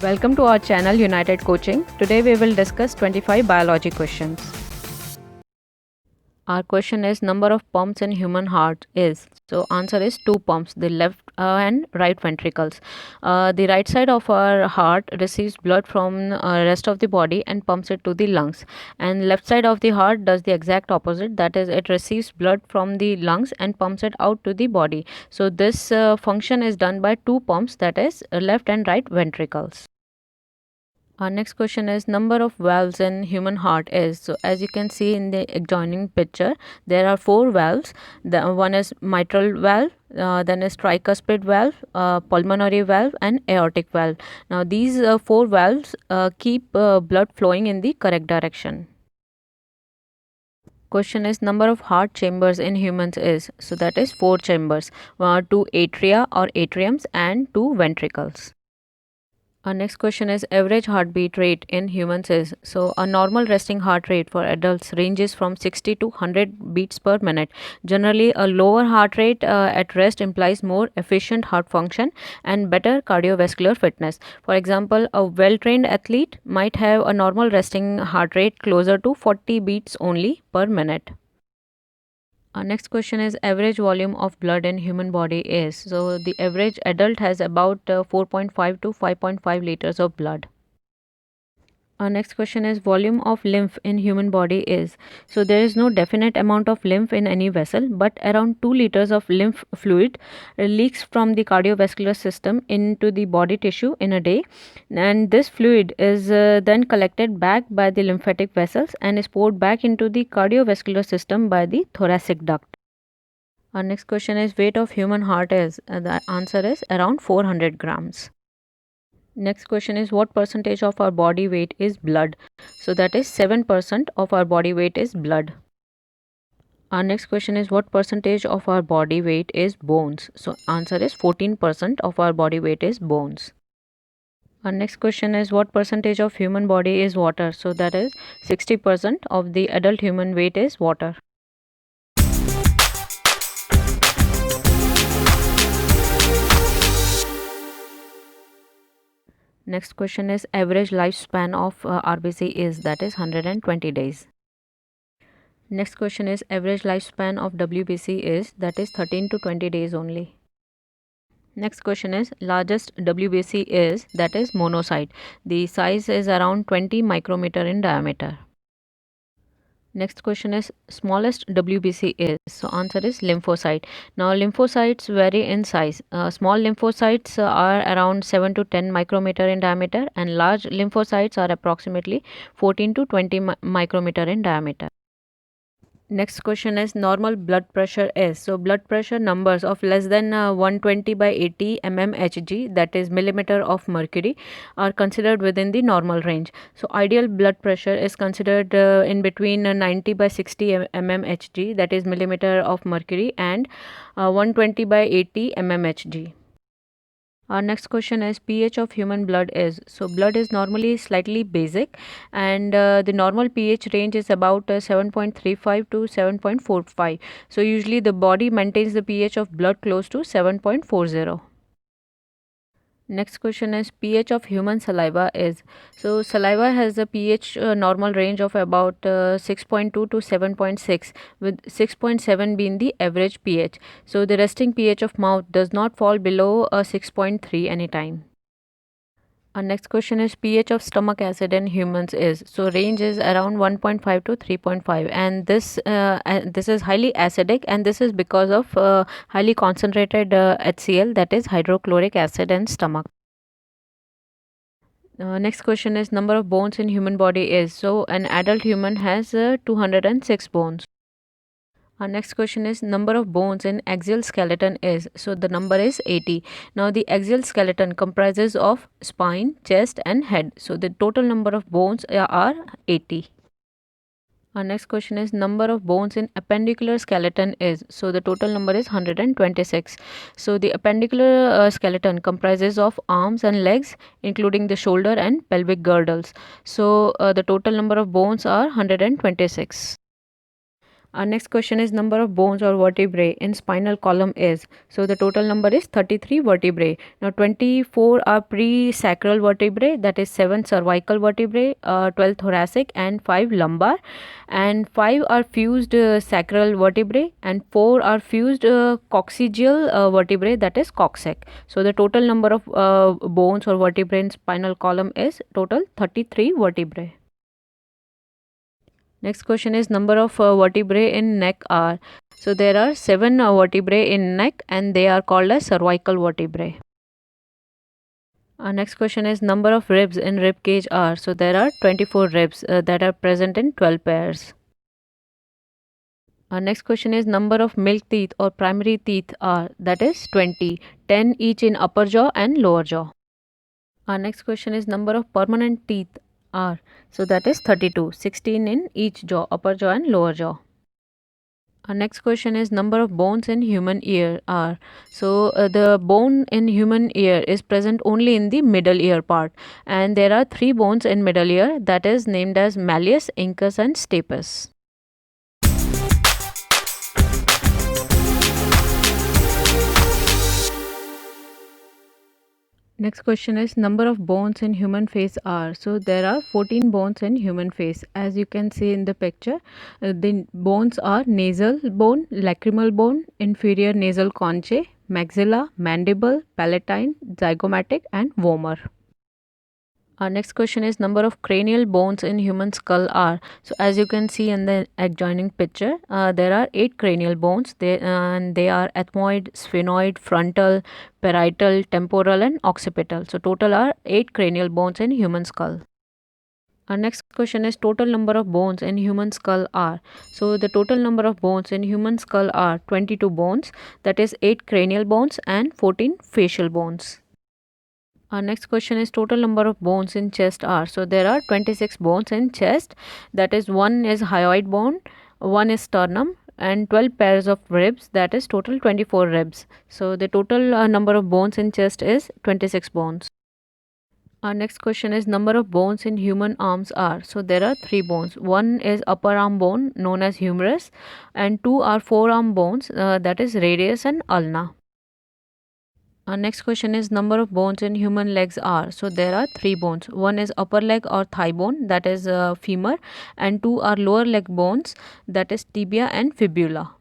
Welcome to our channel United Coaching. Today we will discuss 25 biology questions. Our question is number of pumps in human heart is. So answer is 2 pumps, the left and right ventricles. The right side of our heart receives blood from rest of the body and pumps it to the lungs. And left side of the heart does the exact opposite. That is, it receives blood from the lungs and pumps it out to the body. So this function is done by 2 pumps, that is left and right ventricles. Our next question is number of valves in human heart is. So as you can see in the adjoining picture, there are 4 valves. The one is mitral valve, then is tricuspid valve, pulmonary valve and aortic valve. Now these 4 valves keep blood flowing in the correct direction. Question is number of heart chambers in humans is. So that is 4 chambers, 2 atria or atriums and 2 ventricles. Our next question is average heartbeat rate in humans is. So a normal resting heart rate for adults ranges from 60 to 100 beats per minute. Generally, a lower heart rate at rest implies more efficient heart function and better cardiovascular fitness. For example, a well-trained athlete might have a normal resting heart rate closer to 40 beats only per minute. Our next question is average volume of blood in human body is. So the average adult has about 4.5 to 5.5 liters of blood. Our next question is volume of lymph in human body is. So there is no definite amount of lymph in any vessel, but around 2 liters of lymph fluid leaks from the cardiovascular system into the body tissue in a day, and this fluid is then collected back by the lymphatic vessels and is poured back into the cardiovascular system by the thoracic duct. Our next question is weight of human heart is. The answer is around 400 grams. Next question is what percentage of our body weight is blood? So that is 7% of our body weight is blood. Our next question is what percentage of our body weight is bones? So answer is 14% of our body weight is bones. Our next question is what percentage of human body is water? So that is 60% of the adult human weight is water. Next question is average lifespan of RBC is, that is 120 days. Next question is average lifespan of WBC is, that is 13 to 20 days only. Next question is largest WBC is, that is monocyte. The size is around 20 micrometer in diameter. Next question is smallest WBC is. So answer is lymphocyte. Now lymphocytes vary in size. Small lymphocytes are around 7 to 10 micrometer in diameter and large lymphocytes are approximately 14 to 20 micrometer in diameter. Next question is normal blood pressure is. So blood pressure numbers of less than 120 by 80 mmHg, that is millimeter of mercury, are considered within the normal range. So ideal blood pressure is considered in between 90 by 60 mmHg, that is millimeter of mercury, and 120 by 80 mmHg. Our next question is pH of human blood is. So blood is normally slightly basic and the normal pH range is about 7.35 to 7.45. So usually the body maintains the pH of blood close to 7.40. Next question is pH of human saliva is. So saliva has a pH normal range of about 6.2 to 7.6, with 6.7 being the average pH. So the resting pH of mouth does not fall below 6.3 anytime. Our next question is pH of stomach acid in humans is. So range is around 1.5 to 3.5, and this is highly acidic, and this is because of highly concentrated HCl, that is hydrochloric acid, in stomach. Next question is number of bones in human body is. So an adult human has 206 bones. Our next question is number of bones in axial skeleton is. So the number is 80. Now the axial skeleton comprises of spine, chest and head. So the total number of bones are 80. Our next question is number of bones in appendicular skeleton is. So the total number is 126. So the appendicular skeleton comprises of arms and legs, including the shoulder and pelvic girdles. So the total number of bones are 126. Our next question is number of bones or vertebrae in spinal column is. So the total number is 33 vertebrae. Now 24 are pre-sacral vertebrae, that is 7 cervical vertebrae, 12 thoracic and 5 lumbar, and 5 are fused sacral vertebrae and 4 are fused coccygeal vertebrae, that is coccyx. So the total number of bones or vertebrae in spinal column is total 33 vertebrae. Next question is number of vertebrae in neck are. So there are 7 vertebrae in neck and they are called as cervical vertebrae. Next question is number of ribs in rib cage are. So there are 24 ribs that are present in 12 pairs. Next question is number of milk teeth or primary teeth are, that is 20, 10 each in upper jaw and lower jaw. Next question is number of permanent teeth are, so that is 32, 16 in each jaw, upper jaw and lower jaw. Our next question is number of bones in human ear are. So the bone in human ear is present only in the middle ear part, and there are 3 bones in middle ear, that is named as malleus, incus and stapes. Next question is number of bones in human face are. So there are 14 bones in human face. As you can see in the picture, the bones are nasal bone, lacrimal bone, inferior nasal conchae, maxilla, mandible, palatine, zygomatic and vomer. Our next question is number of cranial bones in human skull are. So as you can see in the adjoining picture, there are 8 cranial bones. They are ethmoid, sphenoid, frontal, parietal, temporal and occipital. So total are 8 cranial bones in human skull. Our next question is total number of bones in human skull are. So the total number of bones in human skull are 22 bones, that is 8 cranial bones and 14 facial bones. Our next question is total number of bones in chest are. So there are 26 bones in chest, that is 1 is hyoid bone, 1 is sternum and 12 pairs of ribs, that is total 24 ribs. So the total number of bones in chest is 26 bones. Our next question is number of bones in human arms are. So there are 3 bones. 1 is upper arm bone known as humerus and 2 are forearm bones, that is radius and ulna. Our next question is number of bones in human legs are. So there are 3 bones. 1 is upper leg or thigh bone, that is femur, and 2 are lower leg bones, that is tibia and fibula.